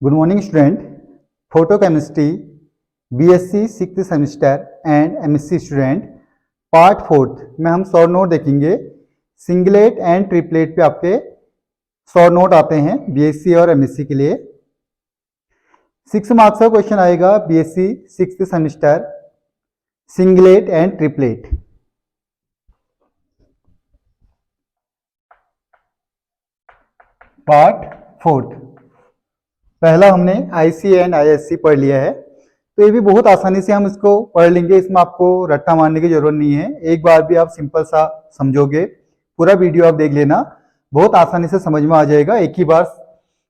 Good morning student. Photochemistry BSc 6th semester and MSc student part 4th में हम short note देखेंगे। Singlet and triplet पे आपके short note आते हैं बीएससी और एमएससी के लिए। 6 मार्क्स का क्वेश्चन आएगा BSc 6th semester singlet and triplet. Part 4th पहला हमने आईसी एंड आईएससी पढ़ लिया है, तो ये भी बहुत आसानी से हम इसको पढ़ लेंगे। इसमें आपको रट्टा मारने की जरूरत नहीं है। एक बार भी आप सिंपल सा समझोगे, पूरा वीडियो आप देख लेना, बहुत आसानी से समझ में आ जाएगा। एक ही बार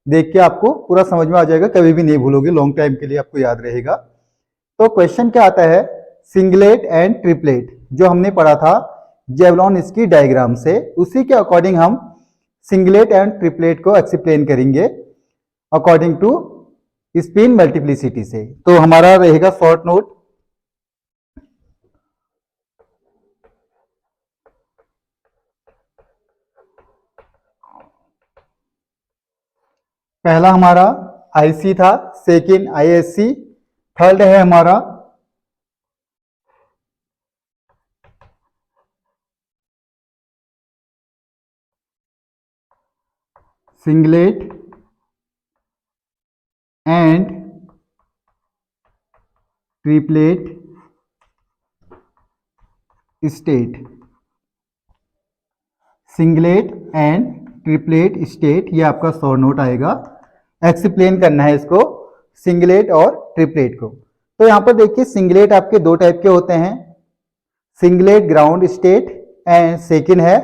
देख के आपको पूरा समझ में आ जाएगा, कभी भी नहीं भूलोगे, लॉन्ग टाइम के लिए आपको याद रहेगा। तो क्वेश्चन क्या आता है, सिंगलेट एंड ट्रिपलेट जो हमने पढ़ा था जेवलॉनस्की डायग्राम से, उसी के अकॉर्डिंग हम सिंगलेट एंड ट्रिपलेट को एक्सप्लेन करेंगे अकॉर्डिंग टू स्पिन मल्टीप्लिसिटी से। तो हमारा रहेगा शॉर्ट नोट। पहला हमारा आईसी था, सेकेंड आईएससी, थर्ड है हमारा singlet and triplet state. Singlet and triplet state ये आपका शॉर्ट नोट आएगा। एक्सप्लेन करना है इसको, सिंगलेट और ट्रिपलेट को। तो यहां पर देखिए सिंगलेट आपके दो टाइप के होते हैं, singlet ground state and second है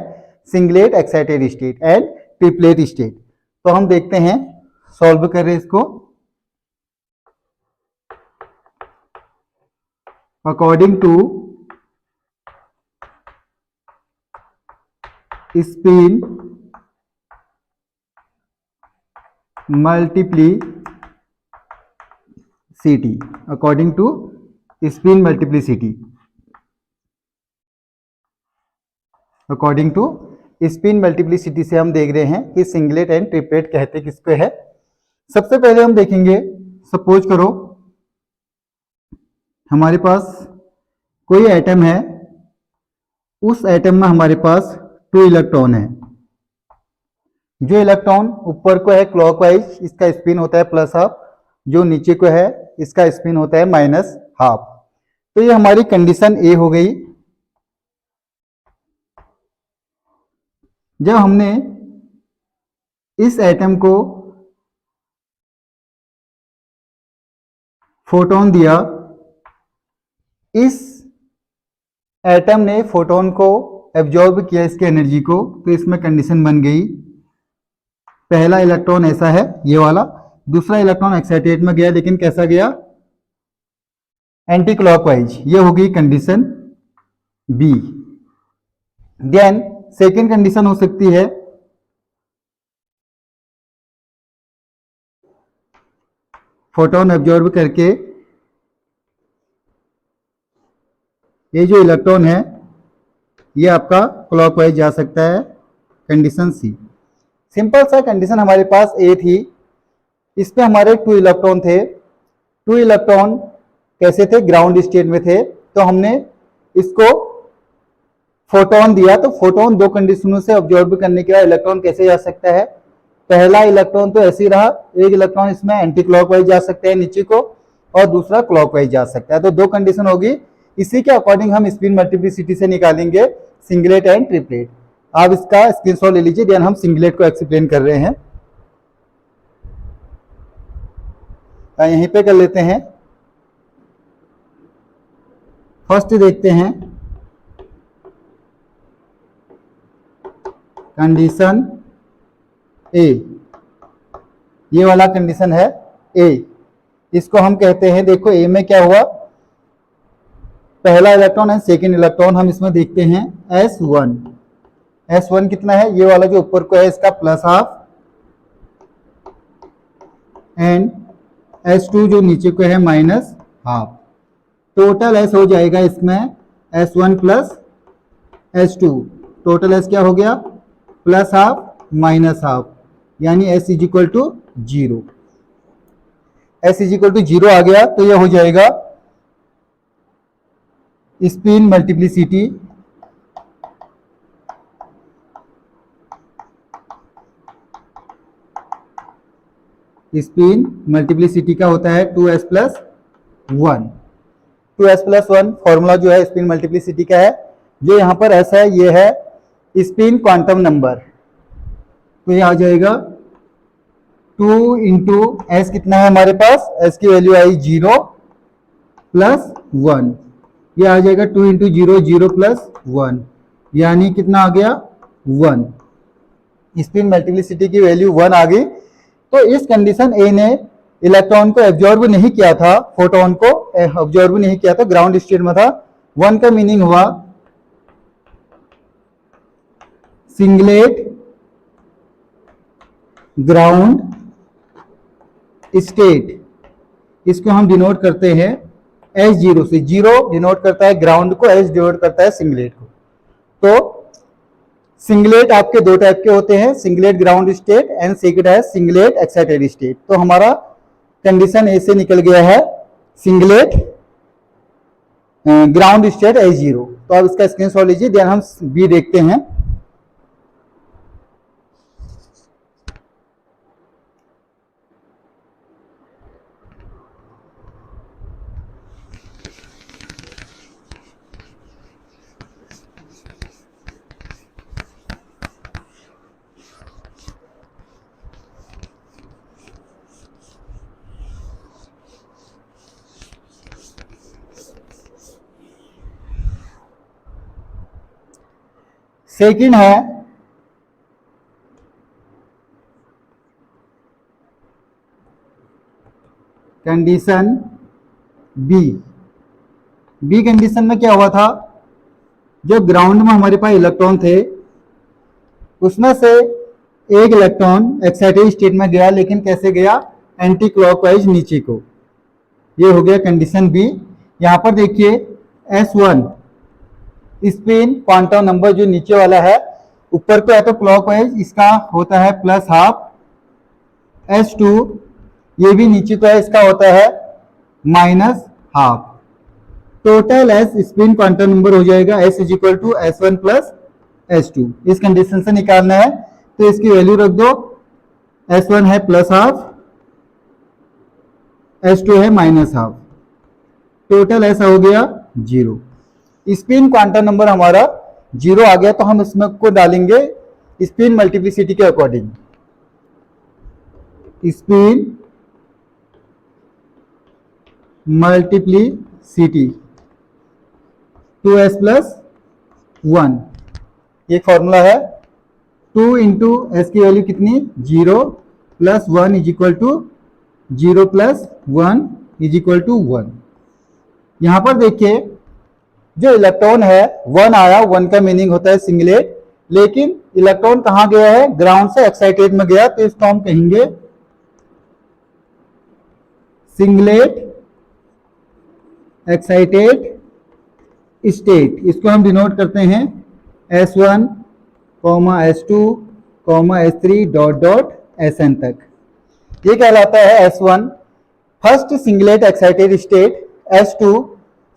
singlet excited state and triplet state. तो हम देखते हैं, सॉल्व कर रहे हैं इसको। According to spin multiplicity, according to spin multiplicity, according to spin multiplicity से हम देख रहे हैं कि सिंगलेट एंड ट्रिपलेट कहते किसको है। सबसे पहले हम देखेंगे, सपोज करो हमारे पास कोई एटम है, उस एटम में हमारे पास 2 इलेक्ट्रॉन है। जो इलेक्ट्रॉन ऊपर को है क्लॉकवाइज, इसका स्पिन होता है +½ जो नीचे को है इसका स्पिन होता है -½ तो ये हमारी कंडीशन ए हो गई। जब हमने इस एटम को फोटोन दिया, इस एटम ने फोटोन को एब्जॉर्ब किया, इसके एनर्जी को, तो इसमें कंडीशन बन गई, पहला इलेक्ट्रॉन ऐसा है ये वाला, दूसरा इलेक्ट्रॉन एक्साइटेड में गया, लेकिन कैसा गया, एंटी क्लॉकवाइज। ये हो गई condition B. Then second condition हो सकती है फोटोन एब्जॉर्ब करके ये जो इलेक्ट्रॉन है ये आपका क्लॉकवाइज जा सकता है, कंडीशन सी। सिंपल सा कंडीशन हमारे पास ए थी, इस पे हमारे 2 इलेक्ट्रॉन थे। 2 इलेक्ट्रॉन कैसे थे, ग्राउंड स्टेट में थे। तो हमने इसको फोटोन दिया, तो फोटोन 2 कंडीशनों से ऑब्जॉर्ब करने के बाद इलेक्ट्रॉन कैसे जा सकता है, पहला इलेक्ट्रॉन तो ऐसे ही रहा, एक इलेक्ट्रॉन इसमें एंटी क्लॉकवाइज जा सकता है नीचे को, और दूसरा क्लॉकवाइज जा सकता है। तो 2 कंडीशन होगी, इसी के अकॉर्डिंग हम स्पिन मल्टीप्लिसिटी से निकालेंगे सिंगलेट एंड ट्रिपलेट। आप इसका स्क्रीनशॉट ले लीजिए। देन हम सिंगलेट को एक्सप्लेन कर रहे हैं, यहीं पे कर लेते हैं। फर्स्ट देखते हैं कंडीशन ए, ये वाला कंडीशन है ए, इसको हम कहते हैं, देखो ए में क्या हुआ, पहला इलेक्ट्रॉन एंड सेकेंड इलेक्ट्रॉन हम इसमें देखते हैं S1। S1 कितना है, ये वाला जो ऊपर को है इसका +½ एंड S2 जो नीचे को है -½ टोटल S हो जाएगा इसमें S1 + S2, टोटल S क्या हो गया, +½ -½ यानी S = 0। S is equal to 0 आ गया तो यह हो जाएगा स्पिन मल्टीप्लिसिटी का होता है 2s प्लस 1। 2s+1 फॉर्मूला जो है स्पिन मल्टीप्लिसिटी का है। जो यहाँ पर s है ये है स्पिन क्वांटम नंबर, तो ये आ जाएगा 2 इंटू एस कितना है हमारे पास, s की वैल्यू आई 0 प्लस 1, ये आ जाएगा 2 इंटू 0 0 प्लस 1 यानी कितना आ गया 1। स्पिन मल्टीप्लिसिटी की वैल्यू 1 आ गई। तो इस कंडीशन ए ने इलेक्ट्रॉन को एब्जॉर्ब नहीं किया था, फोटोन को एब्जॉर्ब नहीं किया था, ग्राउंड स्टेट में था। 1 का मीनिंग हुआ सिंगलेट ग्राउंड स्टेट, इसको हम डिनोट करते हैं S0 से। 0 डिनोट करता है ग्राउंड को, S डिनोट करता है सिंगलेट को। तो सिंगलेट आपके दो टाइप के होते हैं, singlet ground state and second है सिंगलेट एक्साइटेड स्टेट। तो हमारा कंडीशन ए से निकल गया है सिंगलेट ग्राउंड स्टेट S0। तो आप इसका स्क्रीनशॉट लीजिए, देन हम बी देखते हैं। सेकंड है कंडीशन बी। बी कंडीशन में क्या हुआ था, जो ग्राउंड में हमारे पास इलेक्ट्रॉन थे उसमें से एक इलेक्ट्रॉन एक्साइटेड स्टेट में गया, लेकिन कैसे गया, एंटी क्लॉकवाइज नीचे को। ये हो गया कंडीशन बी। यहां पर देखिए S1 स्पिन क्वांटम नंबर जो नीचे वाला है, ऊपर को है तो क्लॉकवाइज, इसका होता है प्लस हाफ। S2 ये भी नीचे को है, इसका होता है minus half. Total S spin quantum number हो जाएगा S is equal to S1 plus S2। इस कंडीशन से निकालना है तो इसकी वैल्यू रख दो, S1 है प्लस हाफ, S2 है माइनस हाफ, टोटल ऐसा हो गया 0। स्पिन क्वांटम नंबर हमारा 0 आ गया तो हम इसमें को डालेंगे स्पिन मल्टीप्लिसिटी के according. Spin multiplicity 2s plus 1, ये फॉर्मूला है। 2 इंटू एस की वैल्यू कितनी 0 plus 1 is equal to 0 plus 1 is equal to 1। यहां पर देखिए जो इलेक्ट्रॉन है 1 आया, 1 का मीनिंग होता है सिंगलेट, लेकिन इलेक्ट्रॉन कहां गया है, ग्राउंड से एक्साइटेड में गया, तो इसको हम कहेंगे सिंगलेट एक्साइटेड स्टेट। इसको हम डिनोट करते हैं S1, S2, S3 dot dot Sn तक। ये कहलाता है S1 first singlet excited state, S2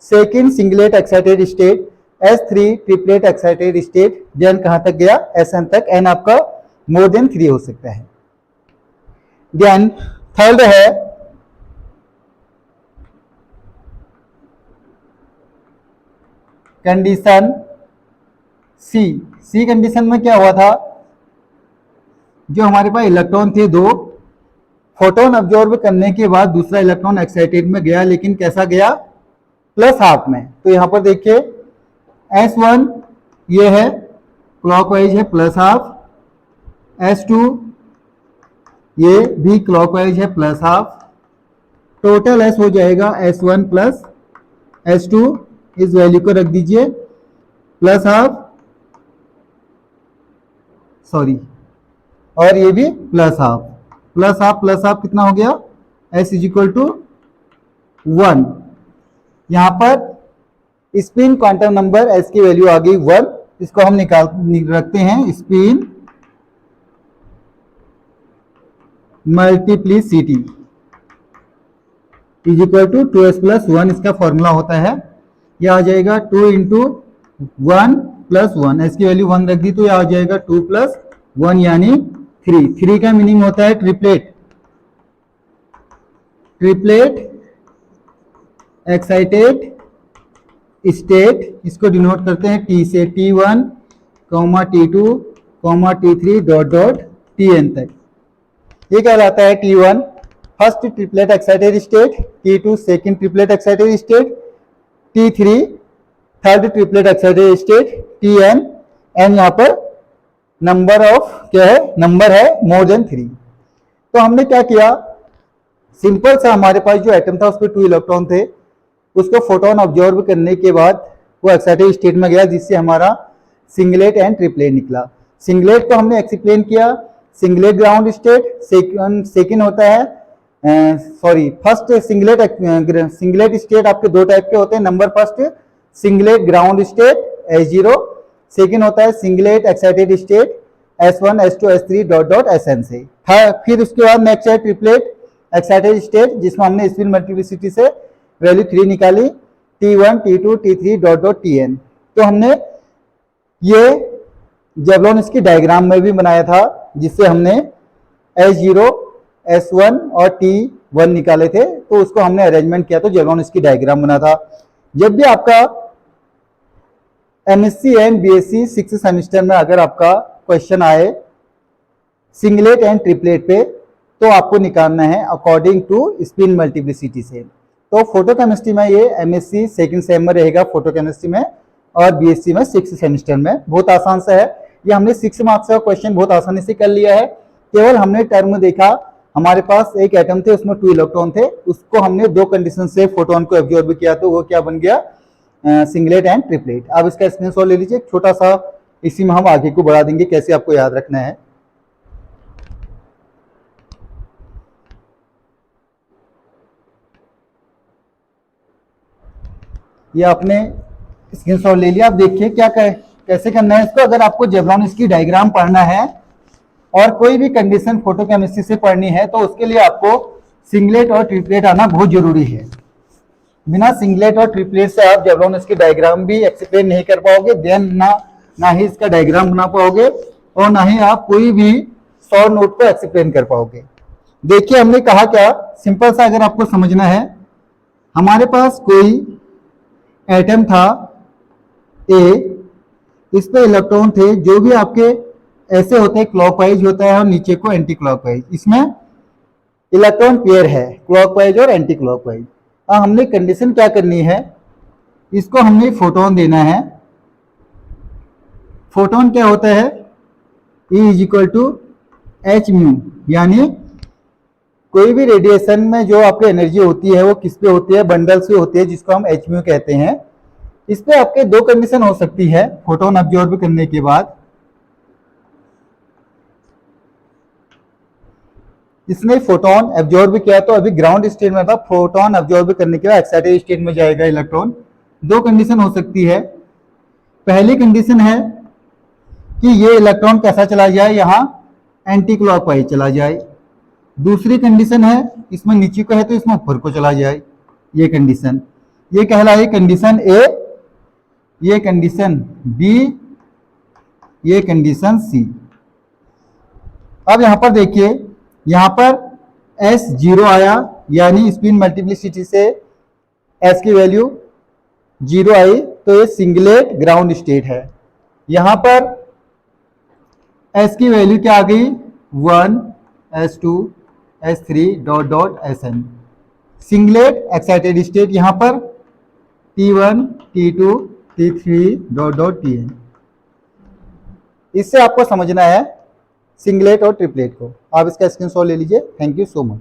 second singlet excited state, S3 triplet excited state, then कहां तक गया Sn तक। n आपका मोर देन 3 हो सकता है। देन थर्ड है कंडीशन सी। सी कंडीशन में क्या हुआ था, जो हमारे पास इलेक्ट्रॉन थे दो, फोटोन अब्जॉर्ब करने के बाद दूसरा इलेक्ट्रॉन एक्साइटेड में गया, लेकिन कैसा गया, प्लस हाफ में। तो यहां पर देखिए S1 ये है क्लॉकवाइज है प्लस हाफ, S2 ये भी क्लॉकवाइज है प्लस हाफ, टोटल S हो जाएगा S1 प्लस S2। इस वैल्यू को रख दीजिए प्लस हाफ, सॉरी, और ये भी plus half, plus half plus half कितना हो गया, S इज इक्वल टू 1। यहां पर स्पिन क्वांटम नंबर S की वैल्यू आ गई 1, इसको हम रखते हैं spin multiplicity. Is equal to 2s plus 1 इसका फॉर्मूला होता है। यह आ जाएगा 2 इंटू 1 प्लस 1, एस की वैल्यू 1 रख दी तो यह आ जाएगा 2 प्लस 1 यानी 3। 3 का मीनिंग होता है ट्रिपलेट। ट्रिपलेट एक्साइटेड स्टेट, इसको डिनोट करते हैं टी से, T1, T2, T3 dot dot Tn तक। ये कहलाता है T1 first triplet excited state, T2 second triplet excited state, T3 third triplet excited state, Tn N यहाँ पर नंबर ऑफ क्या है, नंबर है मोर देन 3। तो हमने क्या किया, सिंपल सा हमारे पास जो एटम था उस पर 2 इलेक्ट्रॉन थे, उसको फोटोन ऑब्जर्व करने के बाद वो एक्साइटेड स्टेट में गया जिससे हमारा सिंगलेट एंड ट्रिपलेट निकला। सिंगलेट को हमने एक्सप्लेन किया, सिंगलेट ग्राउंड स्टेट, सेकंड होता है फर्स्ट सिंगलेट स्टेट आपके 2 टाइप के होते हैं। Number first singlet ground state S0, second होता है singlet excited state S1, S2, S3 dot dot Sn से। फिर उसके बाद नेक्स्ट है ट्रिपलेट एक्साइटेड स्टेट जिसमें हमने स्पिन मल्टीप्लिसिटी से वैल्यू 3 निकाली, T1, T2, T3 dot dot Tn। तो हमने ये जेवलॉन इसकी डायग्राम में भी बनाया था जिससे हमने S0, S1 और T1 निकाले थे, तो उसको हमने अरेंजमेंट किया तो जेवलॉन इसकी डायग्राम बना था। जब भी आपका MSc and BSc 6th semester में अगर आपका क्वेश्चन आए सिंगलेट एंड ट्रिपलेट पे तो आपको निकालना है अकॉर्डिंग टू स्पिन मल्टीप्लिसिटी से। तो फोटोकेमिस्ट्री में ये MSc सेकंड सेम में रहेगा फोटोकेमिस्ट्री में, और BSc में 6th सेमेस्टर में। बहुत आसान सा है ये, हमने 6 मार्क्स का क्वेश्चन बहुत आसानी से कर लिया है। केवल हमने टर्म देखा, हमारे पास एक एटम थे उसमें 2 इलेक्ट्रॉन थे, उसको हमने 2 कंडीशन से फोटोन को एब्जॉर्ब किया तो वो क्या बन गया, सिंगलेट एंड ट्रिपलेट। अब इसका स्क्रीनशॉट ले लीजिए, छोटा सा, इसी में हम आगे को बढ़ा देंगे कैसे आपको याद रखना है। ये आपने स्क्रीनशॉट ले लिया। आप देखिए क्या कैसे करना है इसको। अगर आपको जेवलॉन इसकी डायग्राम पढ़ना है और कोई भी कंडीशन फोटोकेमिस्ट्री से पढ़नी है तो उसके लिए आपको सिंगलेट और ट्रिपलेट आना बहुत जरूरी है। बिना सिंगलेट और ट्रिपलेट से आप जेवलॉन इसकी डायग्राम भी एक्सप्लेन नहीं कर पाओगे, देन ना ही इसका डायग्राम बना पाओगे और ना ही आप कोई भी शॉर्ट नोट को एक्सप्लेन कर पाओगे। देखिए हमने कहा क्या, सिंपल सा अगर आपको समझना है, हमारे पास कोई एटम था A, इस पे इलेक्ट्रॉन थे, जो भी आपके ऐसे होते हैं क्लॉकवाइज होता है और नीचे को एंटी क्लॉकवाइज, इसमें इलेक्ट्रॉन पेयर है क्लॉकवाइज और एंटी क्लॉकवाइज। हमने कंडीशन क्या करनी है, इसको हमने फोटोन देना है। फोटोन क्या होता है, E is equal to H mu, यानी कोई भी रेडिएशन में जो आपकी एनर्जी होती है वो किस पे होती है, बंडल से होती है, जिसको हम एच म्यू कहते हैं। इस पे आपके 2 कंडीशन हो सकती है फोटोन अब्जॉर्ब करने के बाद। इसने फोटोन एब्जॉर्ब किया तो अभी ग्राउंड स्टेट में था, फोटोन एब्जॉर्ब करने के बाद एक्साइटेड स्टेट में जाएगा इलेक्ट्रॉन। 2 कंडीशन हो सकती है। पहली कंडीशन है कि ये इलेक्ट्रॉन कैसा चला जाए, यहां एंटी क्लॉकवाइज चला जाए। दूसरी कंडीशन है इसमें नीचे को है तो इसमें ऊपर को चला जाए, ये कंडीशन, ये कहलाई कंडीशन A, ये कंडीशन B, ये कंडीशन C। अब यहां पर देखिए, यहां पर S0 आया, यानी स्पिन मल्टीप्लिसिटी से S की वैल्यू 0 आई तो ये सिंगलेट ग्राउंड स्टेट है। यहां पर S की वैल्यू क्या आ गई, 1, S2, S3 dot dot Sn, singlet excited state. यहां पर T1, T2, T3 dot dot Tn। इससे आपको समझना है सिंगलेट और ट्रिपलेट को। आप इसका स्क्रीनशॉट ले लीजिए। Thank you so much.